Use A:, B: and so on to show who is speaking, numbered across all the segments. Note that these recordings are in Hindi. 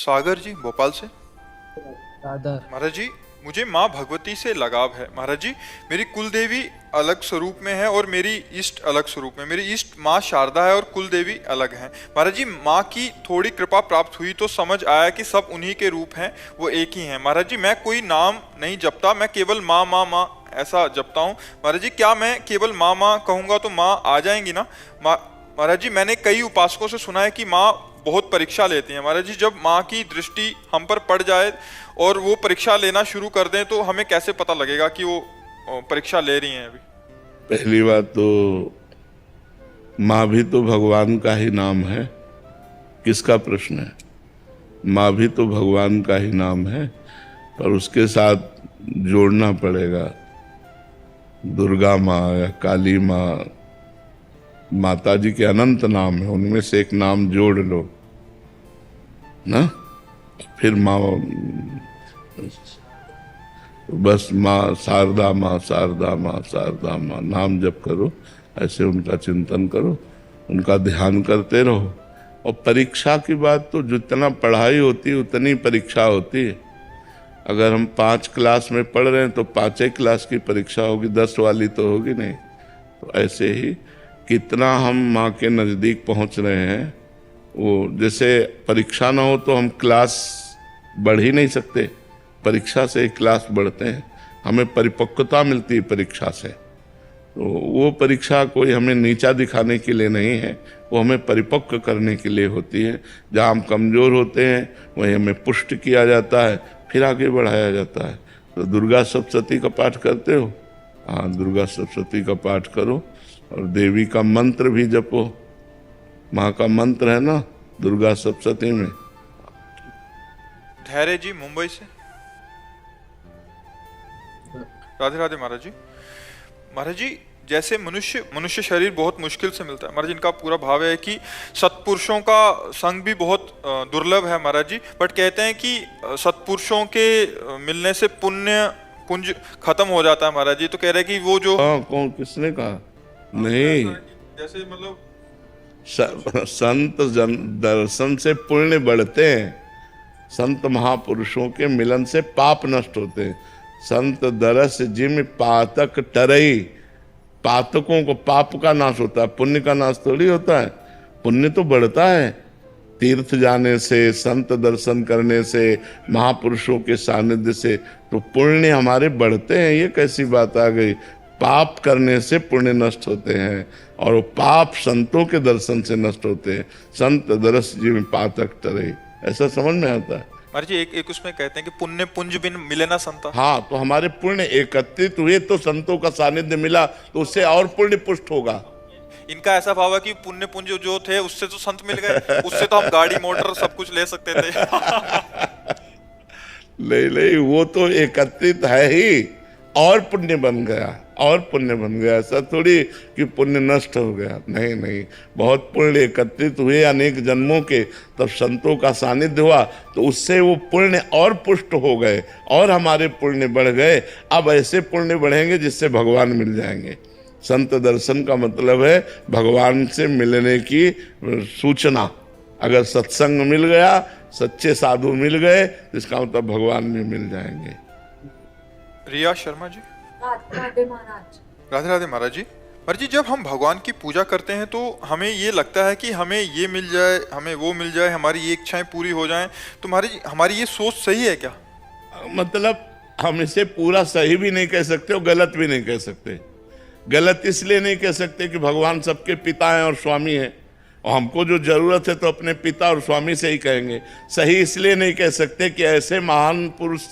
A: सागर जी भोपाल से।
B: राधा।
A: महाराज जी, मुझे माँ भगवती से लगाव है। महाराज जी, मेरी कुल देवी अलग स्वरूप में है और मेरी इष्ट अलग स्वरूप में। मेरी इष्ट माँ शारदा है और कुल देवी अलग हैं। महाराज जी, माँ की थोड़ी कृपा प्राप्त हुई तो समझ आया कि सब उन्हीं के रूप हैं, वो एक ही हैं। महाराज जी, मैं कोई नाम नहीं जपता, मैं केवल माँ माँ माँ ऐसा जपता हूँ। महाराज जी, क्या मैं केवल माँ माँ कहूँगा तो माँ आ जाएंगी ना? महाराज जी, मैंने कई उपासकों से सुना है कि माँ बहुत परीक्षा लेती हैं। महाराज जी, जब माँ की दृष्टि हम पर पड़ जाए और वो परीक्षा लेना शुरू कर दें तो हमें कैसे पता लगेगा कि वो परीक्षा ले रही हैं अभी?
C: पहली बात तो माँ भी तो भगवान का ही नाम है। किसका प्रश्न है? माँ भी तो भगवान का ही नाम है, पर उसके साथ जोड़ना पड़ेगा दुर्गा माँ या काली माँ। माता जी के अनंत नाम है, उनमें से एक नाम जोड़ लो ना, फिर माँ। बस माँ शारदा माँ शारदा माँ शारदा माँ नाम जप करो, ऐसे उनका चिंतन करो, उनका ध्यान करते रहो। और परीक्षा की बात तो जितना पढ़ाई होती है उतनी परीक्षा होती है। अगर हम 5 क्लास में पढ़ रहे हैं तो 5 क्लास की परीक्षा होगी, 10 वाली तो होगी नहीं। तो ऐसे ही कितना हम माँ के नज़दीक पहुँच रहे हैं, वो जैसे परीक्षा ना हो तो हम क्लास बढ़ ही नहीं सकते। परीक्षा से एक क्लास बढ़ते हैं, हमें परिपक्वता मिलती है परीक्षा से। तो वो परीक्षा कोई हमें नीचा दिखाने के लिए नहीं है, वो हमें परिपक्व करने के लिए होती है। जहाँ हम कमज़ोर होते हैं वहीं हमें पुष्ट किया जाता है, फिर आगे बढ़ाया जाता है। तो दुर्गा सप्तशती का पाठ करते हो? हाँ, दुर्गा सप्तशती का पाठ करो और देवी का मंत्र भी जपो। माँ का मंत्र है ना दुर्गा सप्तशती में।
A: धैर्य जी मुंबई से। राधे राधे महाराज जी। महाराज जी, जैसे मनुष्य शरीर बहुत मुश्किल से मिलता है महाराज, इनका पूरा भाव है कि सत्पुरुषों का संग भी बहुत दुर्लभ है महाराज जी। बट कहते हैं कि सत्पुरुषों के मिलने से पुंज खत्म हो जाता है महाराज जी। तो कह रहे हैं कि वो जो
C: कौन किसने कहा? नहीं,
A: जैसे मतलब
C: संत दर्शन से पुण्य बढ़ते हैं, संत महापुरुषों के मिलन से पाप नष्ट होते हैं। संत दरस जिम पातक टरई, पातकों को पाप का नाश होता है, पुण्य का नाश थोड़ी होता है। पुण्य तो बढ़ता है तीर्थ जाने से, संत दर्शन करने से, महापुरुषों के सानिध्य से, तो पुण्य हमारे बढ़ते हैं। ये कैसी बात आ गई? पाप करने से पुण्य नष्ट होते हैं और वो पाप संतों के दर्शन से नष्ट होते हैं। संत दरस जिम पातक टरई, ऐसा समझ में आता है
A: महाराज जी। एक उसमें कहते हैं कि पुण्य पुंज बिन मिले ना संता।
C: हाँ, तो हमारे पुण्य एकत्रित हुए तो संतों का सानिध्य मिला, तो उससे और पुण्य पुष्ट होगा।
A: इनका ऐसा भाव है कि पुण्य पुंज जो थे उससे तो संत मिल गए, उससे तो हम गाड़ी मोटर सब कुछ ले सकते थे।
C: नहीं नहीं, वो तो एकत्रित है ही, और पुण्य बन गया, और पुण्य बन गया। ऐसा थोड़ी कि पुण्य नष्ट हो गया, नहीं नहीं। बहुत पुण्य एकत्रित हुए अनेक जन्मों के, तब संतों का सानिध्य हुआ तो उससे वो पुण्य और पुष्ट हो गए और हमारे पुण्य बढ़ गए। अब ऐसे पुण्य बढ़ेंगे जिससे भगवान मिल जाएंगे। संत दर्शन का मतलब है भगवान से मिलने की सूचना। अगर सत्संग मिल गया, सच्चे साधु मिल गए, तो इसका मतलब भगवान भी मिल जाएंगे।
A: रिया शर्मा जी।
B: राधे महाराज।
A: राधे राधे महाराज जी। महाराज जी, जब हम भगवान की पूजा करते हैं तो हमें ये लगता है कि हमें ये मिल जाए, हमें वो मिल जाए, हमारी ये इच्छाएं पूरी हो जाएं। तो महाराज जी, हमारी ये सोच सही है क्या?
C: मतलब हम इसे पूरा सही भी नहीं कह सकते और गलत भी नहीं कह सकते। गलत इसलिए नहीं कह सकते कि भगवान सबके पिता हैं और स्वामी हैं, और हमको जो जरूरत है तो अपने पिता और स्वामी से ही कहेंगे। सही इसलिए नहीं कह सकते कि ऐसे महान पुरुष,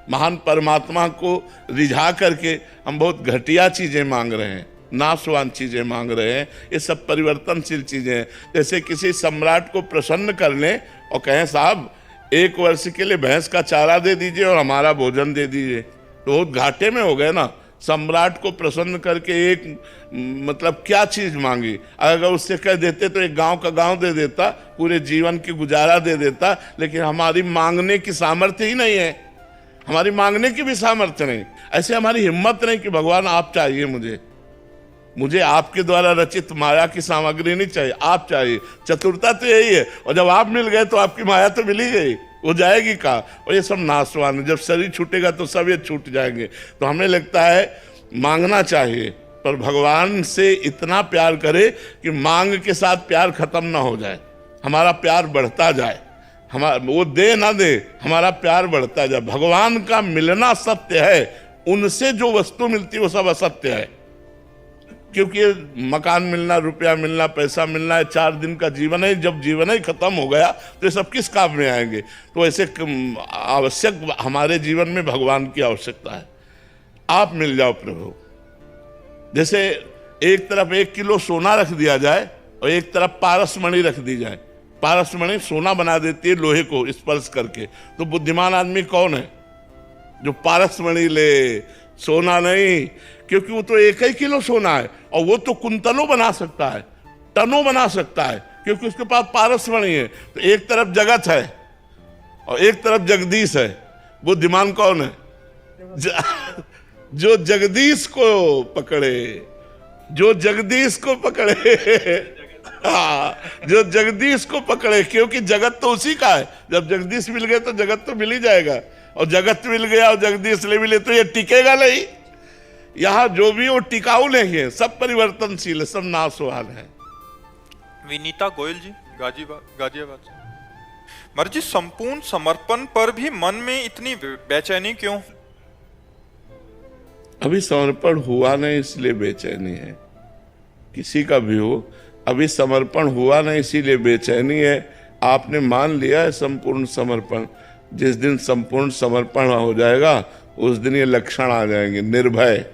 C: महान परमात्मा को रिझा करके हम बहुत घटिया चीजें मांग रहे हैं, नाशवान चीजें मांग रहे हैं। ये सब परिवर्तनशील चीजें हैं। जैसे किसी सम्राट को प्रसन्न कर लें और कहें साहब 1 वर्ष के लिए भैंस का चारा दे दीजिए और हमारा भोजन दे दीजिए, तो बहुत घाटे में हो गए ना। सम्राट को प्रसन्न करके एक मतलब क्या चीज मांगी? अगर उससे कह देते तो एक गांव का गांव दे देता, पूरे जीवन की गुजारा दे देता। लेकिन हमारी मांगने की सामर्थ्य ही नहीं है, हमारी मांगने की भी सामर्थ्य नहीं। ऐसे हमारी हिम्मत नहीं कि भगवान आप चाहिए, मुझे आपके द्वारा रचित माया की सामग्री नहीं चाहिए, आप चाहिए। चतुरता तो यही है। और जब आप मिल गए तो आपकी माया तो मिल ही गई, वो जाएगी कहाँ? और ये सब नाशवान है। जब शरीर छूटेगा तो सब ये छूट जाएंगे। तो हमें लगता है मांगना चाहिए, पर भगवान से इतना प्यार करे कि मांग के साथ प्यार खत्म ना हो जाए, हमारा प्यार बढ़ता जाए। हमारा वो दे ना दे, हमारा प्यार बढ़ता जाए। भगवान का मिलना सत्य है, उनसे जो वस्तु मिलती है वो सब असत्य है। क्योंकि मकान मिलना, रुपया मिलना, पैसा मिलना है 4 दिन का जीवन है। जब जीवन ही खत्म हो गया तो ये सब किस काम में आएंगे? तो ऐसे आवश्यक हमारे जीवन में भगवान की आवश्यकता है। आप मिल जाओ प्रभु। जैसे एक तरफ 1 किलो सोना रख दिया जाए और एक तरफ पारसमणि रख दी जाए। पारसमणि सोना बना देती है लोहे को स्पर्श करके। तो बुद्धिमान आदमी कौन है? जो पारसमणि ले, सोना नहीं। क्योंकि वो तो 1 ही किलो सोना है और वो तो कुंतलों बना सकता है, टनों बना सकता है, क्योंकि उसके पास पारसमणि है। तो एक तरफ जगत है और एक तरफ जगदीश है। बुद्धिमान कौन है? जो जगदीश को पकड़े, जो जगदीश को पकड़े। हाँ, जो जगदीश को पकड़े, क्योंकि जगत तो उसी का है। जब जगदीश मिल गए तो जगत तो मिल ही जाएगा, और जगत मिल गया और जगदीश ले मिले तो ये टिकेगा नहीं। यहाँ जो भी वो टिकाऊ नहीं है, सब परिवर्तनशील है, सब नाशवान है।
A: विनीता गोयल जी, गाजियाबाद से। महाराज जी, संपूर्ण समर्पण पर भी मन में इतनी बेचैनी क्यों?
C: अभी समर्पण हुआ नहीं इसलिए बेचैनी है। किसी का भी हो, अभी समर्पण हुआ नहीं इसीलिए बेचैनी है। आपने मान लिया है संपूर्ण समर्पण। जिस दिन संपूर्ण समर्पण हो जाएगा उस दिन ये लक्षण आ जाएंगे: निर्भय,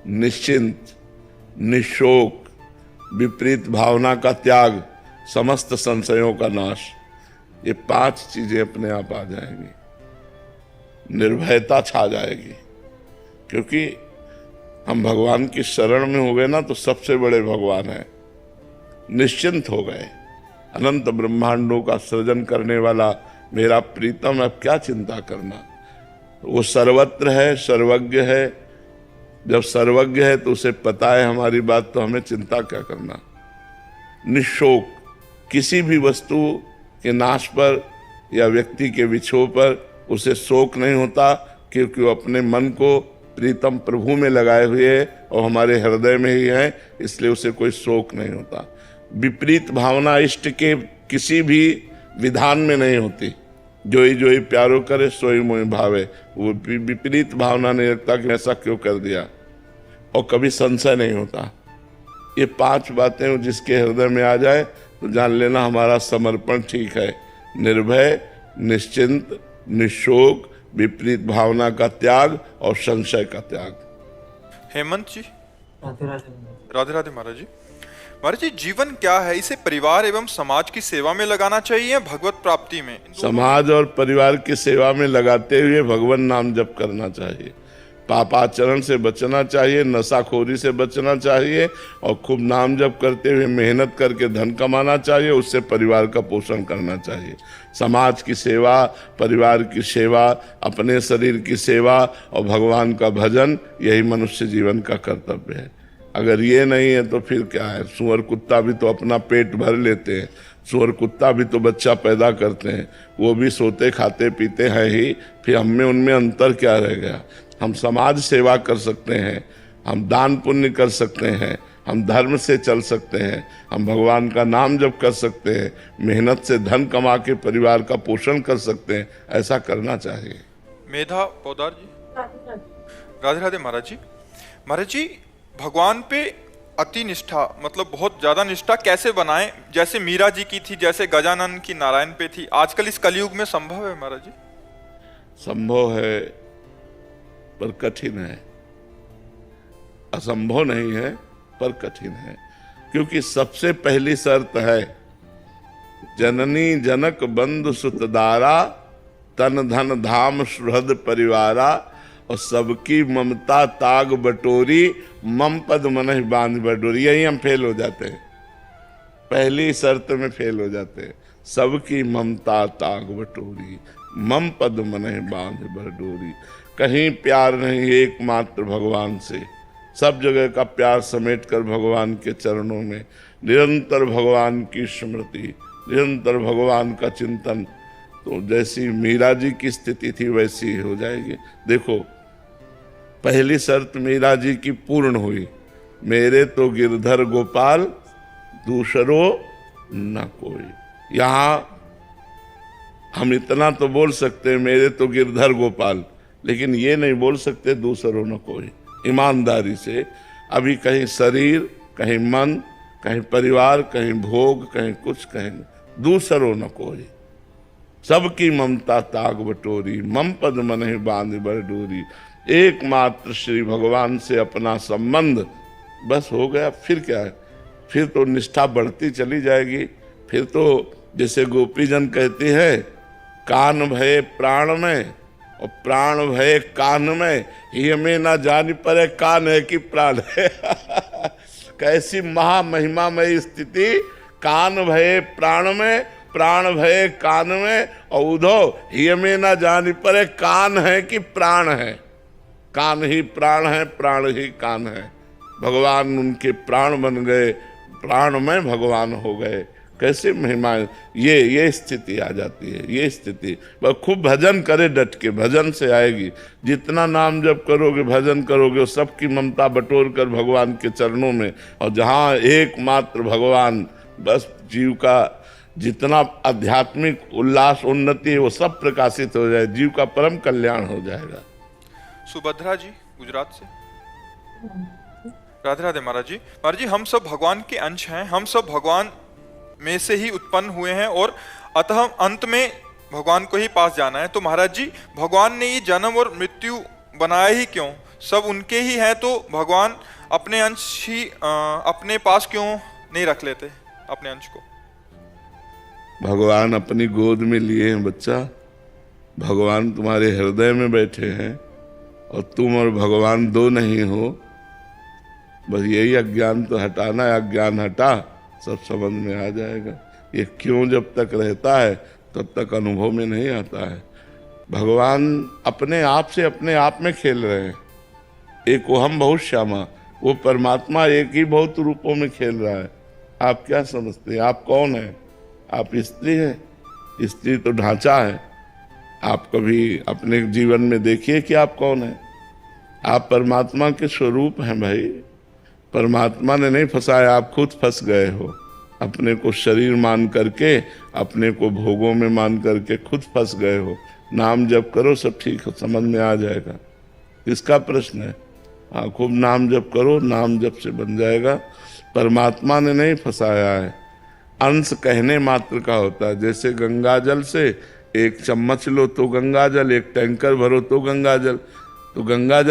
C: निश्चिंत, निशोक, विपरीत भावना का त्याग, समस्त संशयों का नाश। ये 5 चीजें अपने आप आ जाएंगी। निर्भयता छा जाएगी, क्योंकि हम भगवान की शरण में हो गए ना, तो सबसे बड़े भगवान है। निश्चिंत हो गए, अनंत ब्रह्मांडों का सृजन करने वाला मेरा प्रीतम, अब क्या चिंता करना। वो सर्वत्र है, सर्वज्ञ है। जब सर्वज्ञ है तो उसे पता है हमारी बात, तो हमें चिंता क्या करना। निशोक, किसी भी वस्तु के नाश पर या व्यक्ति के विछोह पर उसे शोक नहीं होता, क्योंकि वो अपने मन को प्रीतम प्रभु में लगाए हुए है और हमारे हृदय में ही है, इसलिए उसे कोई शोक नहीं होता। विपरीत भावना इष्ट के किसी भी विधान में नहीं होती। जो ही प्यारो करे सोई मोहि भावे। वो विपरीत भावना नहीं रखता कि ऐसा क्यों कर दिया, और कभी संशय नहीं होता। ये 5 बातें जिसके हृदय में आ जाए तो जान लेना हमारा समर्पण ठीक है। निर्भय, निश्चिंत, निशोक, विपरीत भावना का त्याग और संशय का त्याग।
A: हेमंत जी,
B: राधे
A: राधे राधे महाराज जी। महाराज जी, जीवन क्या है? इसे परिवार एवं समाज की सेवा में लगाना चाहिए, भगवत प्राप्ति में?
C: समाज और परिवार की सेवा में लगाते हुए भगवान नाम जप करना चाहिए। पापाचरण से बचना चाहिए, नशाखोरी से बचना चाहिए, और खूब नाम जप करते हुए मेहनत करके धन कमाना चाहिए। उससे परिवार का पोषण करना चाहिए। समाज की सेवा, परिवार की सेवा, अपने शरीर की सेवा और भगवान का भजन, यही मनुष्य जीवन का कर्तव्य है। अगर ये नहीं है तो फिर क्या है? सुअर कुत्ता भी तो अपना पेट भर लेते हैं, सुअर कुत्ता भी तो बच्चा पैदा करते हैं, वो भी सोते खाते पीते हैं ही। फिर हम में उनमें अंतर क्या रह गया? हम समाज सेवा कर सकते हैं, हम दान पुण्य कर सकते हैं, हम धर्म से चल सकते हैं, हम भगवान का नाम जप कर सकते हैं, मेहनत से धन कमा के परिवार का पोषण कर सकते हैं। ऐसा करना चाहिए।
A: मेधा पौदार जी, राधे राधे महाराज जी। महाराज जी, भगवान पे अति निष्ठा, मतलब बहुत ज्यादा निष्ठा कैसे बनाएं? जैसे मीरा जी की थी, जैसे गजानन की नारायण पे थी, आजकल इस कलयुग में संभव है महाराज जी?
C: संभव है पर कठिन है। असंभव नहीं है पर कठिन है, क्योंकि सबसे पहली शर्त है जननी जनक बंधु सुतदारा, तन धन धाम सुहृद परिवारा, और सबकी ममता ताग बटोरी, मम पद मनहि बांध बटोरी। यही हम फेल हो जाते हैं, पहली शर्त में फेल हो जाते हैं। सबकी ममता ताग बटोरी, मम पद मनहि बांध बटोरी। कहीं प्यार नहीं, एकमात्र भगवान से। सब जगह का प्यार समेट कर भगवान के चरणों में निरंतर भगवान की स्मृति, निरंतर भगवान का चिंतन, तो जैसी मीरा जी की स्थिति थी वैसी ही हो जाएगी। देखो, पहली शर्त मीरा जी की पूर्ण हुई, मेरे तो गिरधर गोपाल दूसरो न कोई। यहां हम इतना तो बोल सकते हैं मेरे तो गिरधर गोपाल, लेकिन ये नहीं बोल सकते दूसरो न कोई। ईमानदारी से अभी कहीं शरीर, कहीं मन, कहीं परिवार, कहीं भोग, कहीं कुछ, कहीं दूसरो न कोई। सबकी ममता ताग बटोरी, मम पद मन ही बांध बर डोरी। एकमात्र श्री भगवान से अपना संबंध, बस हो गया। फिर क्या है? फिर तो निष्ठा बढ़ती चली जाएगी। फिर तो जैसे गोपीजन कहती है, कान भये प्राण में और प्राण भये कान में, ये में ना जान पड़े कान है कि प्राण है। कैसी महामहिमामयी स्थिति, कान भये प्राण में, प्राण भये कान में, और उधो ये में ना जान पड़े कान है कि प्राण है। कान ही प्राण है, प्राण ही कान है। भगवान उनके प्राण बन गए, प्राण में भगवान हो गए। कैसे महिमा, ये स्थिति आ जाती है, ये स्थिति। बस खूब भजन करे, डट के भजन से आएगी। जितना नाम जप करोगे, भजन करोगे, वो सबकी ममता बटोर कर भगवान के चरणों में, और जहाँ एकमात्र भगवान, बस जीव का जितना आध्यात्मिक उल्लास उन्नति है वो सब प्रकाशित हो जाए, जीव का परम कल्याण हो जाएगा।
A: सुभद्रा जी गुजरात से। राधे राधे महाराज जी। महाराज जी, हम सब भगवान के अंश हैं, हम सब भगवान में से ही उत्पन्न हुए हैं और अतः अंत में भगवान को ही पास जाना है। तो महाराज जी, भगवान ने ये जन्म और मृत्यु बनाया ही क्यों? सब उनके ही हैं, तो भगवान अपने अंश ही अपने पास क्यों नहीं रख लेते अपने अंश को?
C: भगवान अपनी गोद में लिए हैं बच्चा। भगवान तुम्हारे हृदय में बैठे हैं और तुम और भगवान दो नहीं हो। बस यही अज्ञान तो हटाना है। अज्ञान हटा, सब समझ में आ जाएगा। ये क्यों जब तक रहता है तब तक अनुभव में नहीं आता है। भगवान अपने आप से अपने आप में खेल रहे हैं। एक वो हम बहुत श्यामा, वो परमात्मा एक ही बहुत रूपों में खेल रहा है। आप क्या समझते हैं? आप कौन है? आप स्त्री हैं। स्त्री तो ढांचा है। आप कभी अपने जीवन में देखिए कि आप कौन है। आप परमात्मा के स्वरूप हैं भाई। परमात्मा ने नहीं फंसाया, आप खुद फंस गए हो। अपने को शरीर मान करके, अपने को भोगों में मान करके खुद फंस गए हो। नाम जप करो, सब ठीक समझ में आ जाएगा। किसका प्रश्न है? हाँ, खूब नाम जप करो, नाम जप से बन जाएगा। परमात्मा ने नहीं फंसाया है। अंश कहने मात्र का होता है। जैसे गंगा जल से एक चम्मच लो तो गंगा जल, एक टैंकर भरो तो गंगा जल। तो गंगा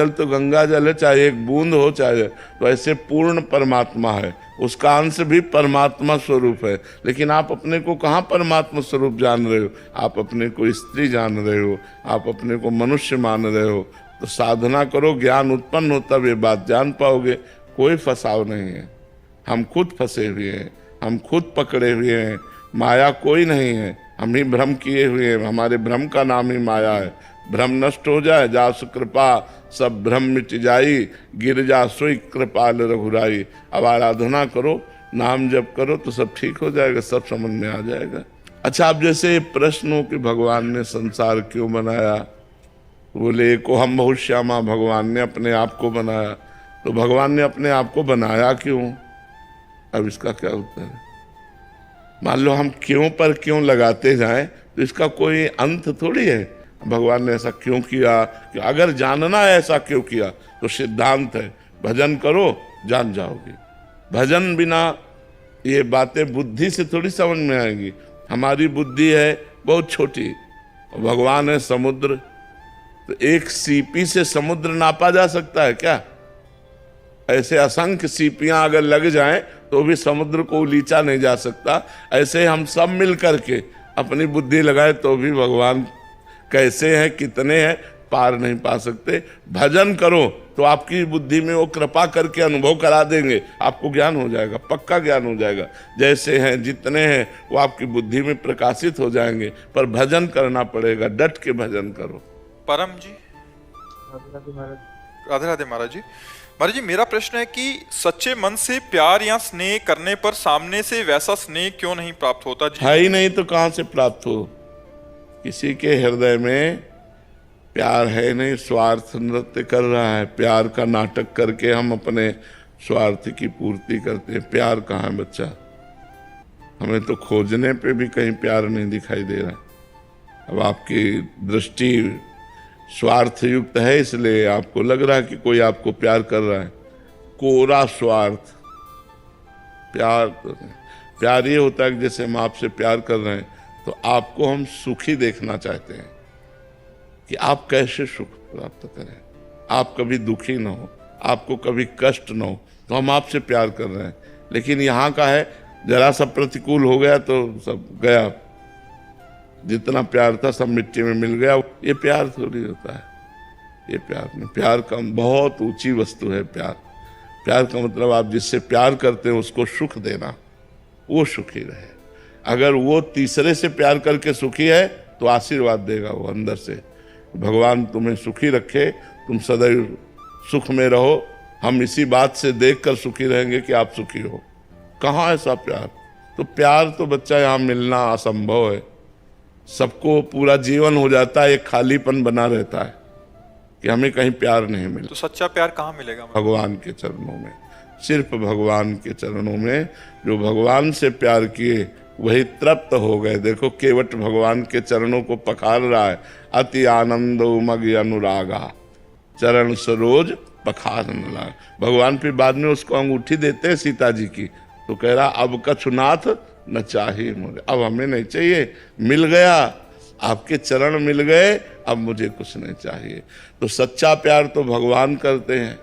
C: जल है, चाहे एक बूंद हो चाहे। तो ऐसे पूर्ण परमात्मा है, उसका अंश भी परमात्मा स्वरूप है। लेकिन आप अपने को कहाँ परमात्मा स्वरूप जान रहे हो? आप अपने को स्त्री जान रहे हो, आप अपने को मनुष्य मान रहे हो। तो साधना करो, ज्ञान उत्पन्न हो, तब ये बात जान पाओगे। कोई फंसाव नहीं है। हम खुद फंसे हुए हैं, हम खुद पकड़े हुए हैं। माया कोई नहीं है, हम ही भ्रम किए हुए हैं। हमारे भ्रम का नाम ही माया है। भ्रम नष्ट हो जाए, जासु कृपा सब भ्रम मिट जाई, गिर जा सोई कृपाल रघुराई। अब आराधना करो, नाम जप करो, तो सब ठीक हो जाएगा, सब समझ में आ जाएगा। अच्छा, अब जैसे प्रश्न हो कि भगवान ने संसार क्यों बनाया, बोले को हम बहुत श्यामा, भगवान ने अपने आप को बनाया। तो भगवान ने अपने आप को बनाया क्यों? अब इसका क्या उत्तर है? मान लो हम क्यों पर क्यों लगाते जाएं तो इसका कोई अंत थोड़ी है। भगवान ने ऐसा क्यों किया, कि अगर जानना है ऐसा क्यों किया तो सिद्धांत है, भजन करो जान जाओगे। भजन बिना ये बातें बुद्धि से थोड़ी समझ में आएंगी। हमारी बुद्धि है बहुत छोटी, भगवान है समुद्र। तो एक सीपी से समुद्र नापा जा सकता है क्या? ऐसे असंख्य सीपियां अगर लग जाएं तो भी समुद्र को उलीचा नहीं जा सकता। ऐसे हम सब मिल करके अपनी बुद्धि लगाए तो भी भगवान कैसे हैं, कितने हैं, पार नहीं पा सकते। भजन करो तो आपकी बुद्धि में वो कृपा करके अनुभव करा देंगे, आपको ज्ञान हो जाएगा, पक्का ज्ञान हो जाएगा। जैसे हैं, जितने हैं, वो आपकी बुद्धि में प्रकाशित हो जाएंगे। पर भजन करना पड़ेगा, डट के भजन करो।
A: परम जी। राधे राधे महाराज जी। महाराज जी, मेरा प्रश्न है कि सच्चे मन से प्यार या स्नेह करने पर सामने से वैसा स्नेह क्यों नहीं प्राप्त होता जी?
C: है ही नहीं तो कहाँ से प्राप्त हो? किसी के हृदय में प्यार है नहीं, स्वार्थ नृत्य कर रहा है। प्यार का नाटक करके हम अपने स्वार्थ की पूर्ति करते हैं। प्यार कहाँ है बच्चा? हमें तो खोजने पे भी कहीं प्यार नहीं दिखाई दे रहा। अब आपकी दृष्टि स्वार्थ युक्त है, इसलिए आपको लग रहा है कि कोई आपको प्यार कर रहा है। कोरा स्वार्थ। प्यार तो नहीं। प्यार ये होता है कि जैसे हम आपसे प्यार कर रहे हैं तो आपको हम सुखी देखना चाहते हैं कि आप कैसे सुख प्राप्त करें, आप कभी दुखी ना हो, आपको कभी कष्ट ना हो, तो हम आपसे प्यार कर रहे हैं। लेकिन यहाँ का है, जरा सा प्रतिकूल हो गया तो सब गया, जितना प्यार था सब मिट्टी में मिल गया। ये प्यार थोड़ी होता है, ये प्यार नहीं। प्यार का बहुत ऊंची वस्तु है प्यार। प्यार का मतलब आप जिससे प्यार करते हो उसको सुख देना, वो सुखी रहे। अगर वो तीसरे से प्यार करके सुखी है तो आशीर्वाद देगा वो अंदर से, भगवान तुम्हें सुखी रखे, तुम सदैव सुख में रहो, हम इसी बात से देखकर सुखी रहेंगे कि आप सुखी हो। कहाँ ऐसा प्यार? तो प्यार तो बच्चा यहाँ मिलना असंभव है। सबको पूरा जीवन हो जाता है, एक खालीपन बना रहता है कि हमें कहीं प्यार नहीं मिला।
A: तो सच्चा प्यार कहाँ मिलेगा?
C: भगवान के चरणों में, सिर्फ भगवान के चरणों में। जो भगवान से प्यार किए वही तृप्त हो गए। देखो केवट भगवान के चरणों को पखार रहा है। अति आनंद उमग अनुरागा चरण सरोज पखार न लाग। भगवान फिर बाद में उसको अंगूठी देते हैं सीता जी की, तो कह रहा अब कछुनाथ न चाहिए मुझे, अब हमें नहीं चाहिए, मिल गया, आपके चरण मिल गए, अब मुझे कुछ नहीं चाहिए। तो सच्चा प्यार तो भगवान करते हैं।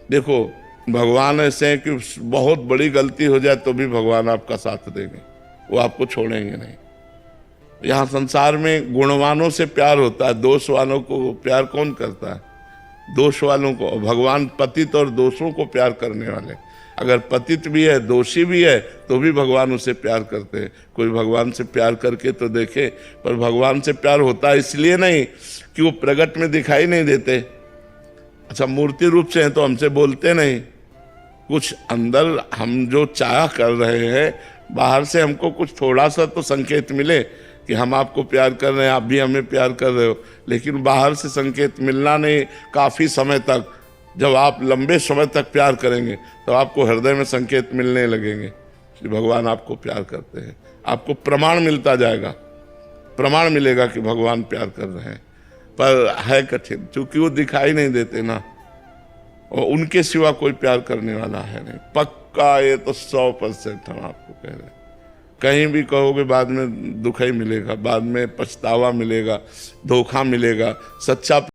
C: देखो भगवान ऐसे हैं कि बहुत बड़ी गलती हो जाए तो भी भगवान आपका साथ देंगे, वो आपको छोड़ेंगे नहीं। यहाँ संसार में गुणवानों से प्यार होता है, दोष वालों को प्यार कौन करता है? दोष वालों को। भगवान पतित और दोषों को प्यार करने वाले। अगर पतित भी है, दोषी भी है, तो भी भगवान उसे प्यार करते हैं। कोई भगवान से प्यार करके तो देखे। पर भगवान से प्यार होता इसलिए नहीं कि वो प्रगट में दिखाई नहीं देते। अच्छा, मूर्ति रूप से हैं तो हमसे बोलते नहीं, कुछ अंदर हम जो चाह कर रहे हैं, बाहर से हमको कुछ थोड़ा सा तो संकेत मिले कि हम आपको प्यार कर रहे हैं, आप भी हमें प्यार कर रहे हो। लेकिन बाहर से संकेत मिलना नहीं काफ़ी समय तक। जब आप लंबे समय तक प्यार करेंगे तो आपको हृदय में संकेत मिलने लगेंगे कि भगवान आपको प्यार करते हैं। आपको प्रमाण मिलता जाएगा, प्रमाण मिलेगा कि भगवान प्यार कर रहे हैं। पर है कठिन, क्योंकि वो दिखाई नहीं देते ना, और उनके सिवा कोई प्यार करने वाला है नहीं। पक्का ये तो 100% हम आपको कह रहे हैं। कहीं भी कहोगे बाद में दुख ही मिलेगा, बाद में पछतावा मिलेगा, धोखा मिलेगा। सच्चा